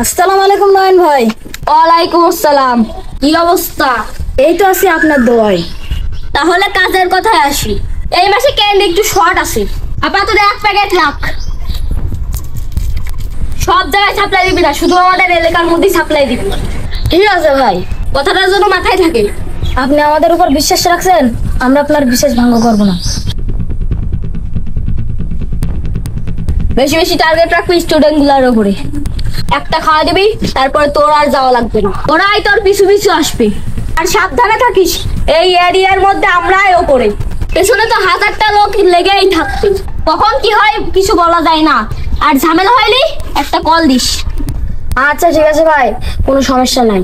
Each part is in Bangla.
আসসালামু আলাইকুম নয়ন ভাই। ওয়ালাইকুম আসসালাম। কি অবস্থা? এই তো আছি আপনার দোয়ায়। তাহলে কাজের কথায় আসি। এই মাসে ক্যান্ডি একটু শর্ট আছে, আপাতত 1 প্যাকেট রাখ। সব জায়গায় সাপ্লাই দিবি না, শুধু আমাদের এলাকার মধ্যেই সাপ্লাই দিবি। ঠিক আছে ভাই, কথাটার জন্য মাথায় থাকে। আপনি আমাদের উপর বিশ্বাস রাখছেন, আমরা আপনার বিশ্বাস ভঙ্গ করব না। বেশি বেশি টার্গেট রাখবি স্টুডেন্ট গুলার উপরে। একটা খাওয়া দিবি, তারপরে তোর আর যাওয়া লাগবে না, ওরাই তোর পিছু পিছু আসবে। আর সাবধানে থাকিস, এই এরিয়ার মধ্যে আমরাই ওপরে, পেছনে তো 1000টা লোক লেগেই থাকবে। কখন কি হয় কিছু বলা যায় না। আর ঝামেলা হয়নি একটা কল দিস। আচ্ছা ঠিক আছে ভাই, কোনো সমস্যা নাই।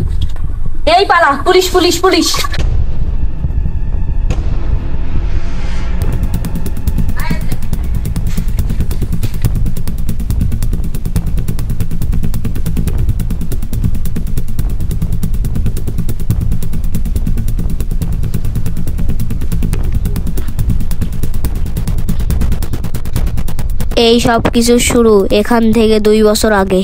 এই পালা, পুলিশ পুলিশ পুলিশ। এই সব কিছু শুরু এখান থেকে 2 বছর আগে।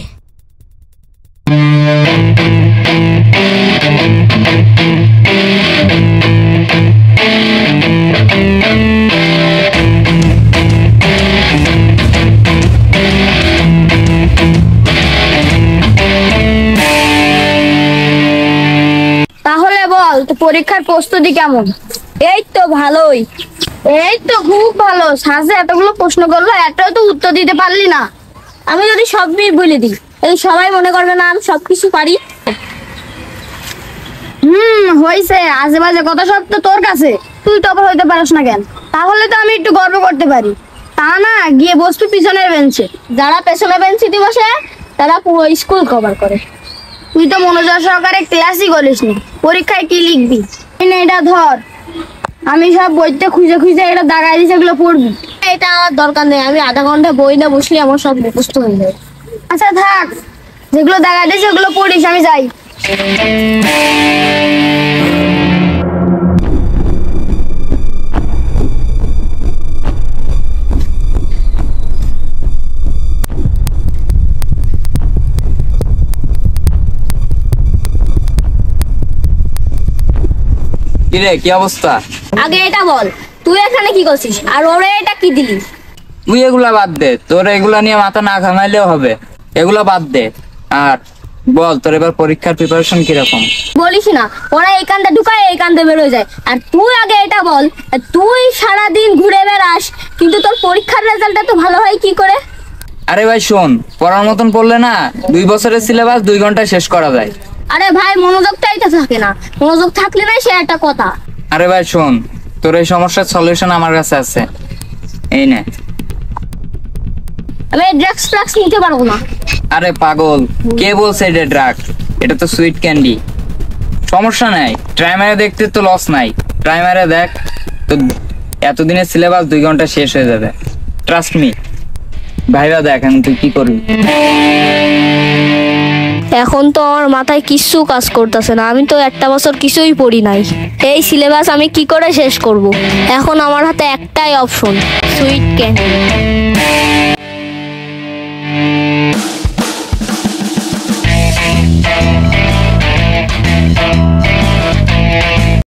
তাহলে বল, তো পরীক্ষার প্রস্তুতি কেমন? এই তো ভালোই। এই তো খুব ভালো। সাজে এতগুলো প্রশ্ন করলো, এটাও তো উত্তর দিতে পারলি না। আমি যদি সবই বলে দিই, এই সবাই মনে করবে না আমি সবকিছু পারি। হয়েছে, আজে বাজে কথা সব তো তোর কাছে, তুই টপার হইতে পারিস না কেন? তাহলে তো আমি একটু গর্ব করতে পারি। তা না, গিয়ে বসবি পিছনের বেঞ্চে। যারা পেছনে বেঞ্চিতে বসে তারা পুরো স্কুল কভার করে। তুই তো মনোযোগ সহকারে ক্লাসই করিসনি, পরীক্ষায় কি লিখবি? এই নে, এটা ধর। আমি সব বইতে খুঁজে খুঁজে এটা দাগাই দিছি, এগুলো পড়বি। এটা আমার দরকার নেই, আমি আধা ঘন্টা বই না বসলে আমার সব মুখস্থ হয়ে যায়। আচ্ছা থাক, যেগুলো দাগাই দিছি ওগুলো পড়িস, আমি যাই। কিরে, কি অবস্থা? আগে এটা বল, তুই এখানে কি করছিস আর ওরে এটা কি দিলি? তুই এগুলা বাদ দে, তোর এগুলা নিয়ে মাথা না ঘামাইলেও হবে। এগুলা বাদ দে। আর বল, তোর এবার পরীক্ষার প্রিপারেশন কিরকম? বলিস না, ওরা এই কান্দে ঢুকায় এই কান্দে বেরোয় যায়। আর তুই আগে এটা বল, তুই সারাদিন ঘুরে বেড়াস কিন্তু তোর পরীক্ষার রেজাল্টটা তো ভালো হয় কি করে? আরে ভাই শোন, পড়ার মতন পড়লে না 2 বছরের সিলেবাস 2 ঘন্টায় শেষ করা যায়। আরে ভাই, মনোযোগটাই তো থাকে না, মনোযোগ থাকলে নাই সে একটা কথা। আরে ভাই শোন, তোর এই সমস্যার সলিউশন আমার কাছে আছে, এই নে। আমি ড্রাগস ফ্লাক্স নিতে পারবো না। আরে পাগল, কে বলছে এটা ড্রাগ? এটা তো সুইট ক্যান্ডি। সমস্যা নাই, ট্রাই মেরে দেখতে তো লস নাই। ট্রাই মেরে দেখ, তো এতদিনের সিলেবাস 2 ঘন্টা শেষ হয়ে যাবে। Trust me. ভাইবা দেখ এখন তুই কি করবি। এখন তো আমার মাথায় কিচ্ছু কাজ করতেছে না, আমি তো একটা বছর কিছুই পড়ি নাই। এই সিলেবাস আমি কি করে শেষ করব? এখন আমার হাতে একটাই অপশন, সুইট ক্যান্ডি।